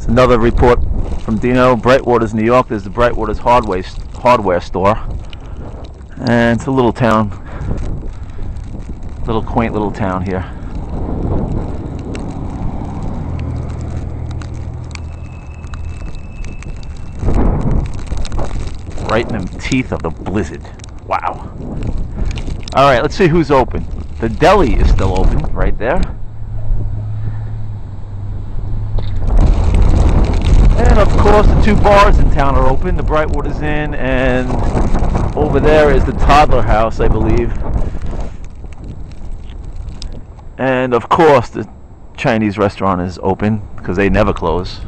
It's another report from Dino, Brightwaters, New York. There's the Brightwaters hardware store, and it's a little town, quaint little town here. Right in the teeth of the blizzard. Wow. All right, let's see who's open. The deli is still open right there. And of course the two bars in town are open, the Brightwaters Inn, and over there is the Toddler House, I believe. And of course the Chinese restaurant is open because they never close.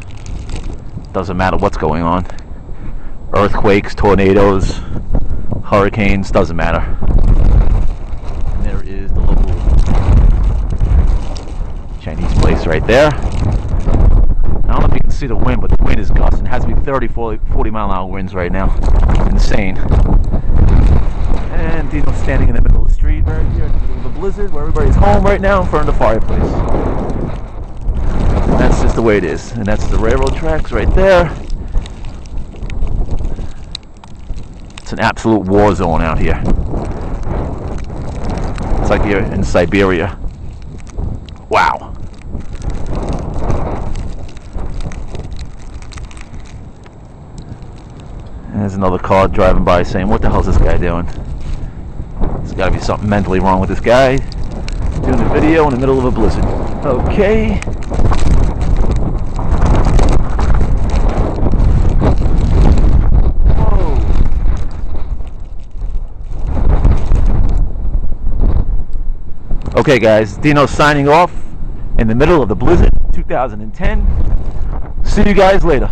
Doesn't matter what's going on. Earthquakes, tornadoes, hurricanes, doesn't matter. And there is the local Chinese place right there. I don't know if you can see the wind, but the wind is gusting. It has to be 30, 40 mile an hour winds right now. Insane. And Dino's standing in the middle of the street right here, in the middle of the blizzard, where everybody's home right now in front of the fireplace. And that's just the way it is. And that's the railroad tracks right there. It's an absolute war zone out here. It's like you're in Siberia. Wow. There's another car driving by saying, what the hell is this guy doing? There's got to be something mentally wrong with this guy. Doing a video in the middle of a blizzard. Okay. Whoa. Okay guys, Dino signing off in the middle of the blizzard 2010. See you guys later.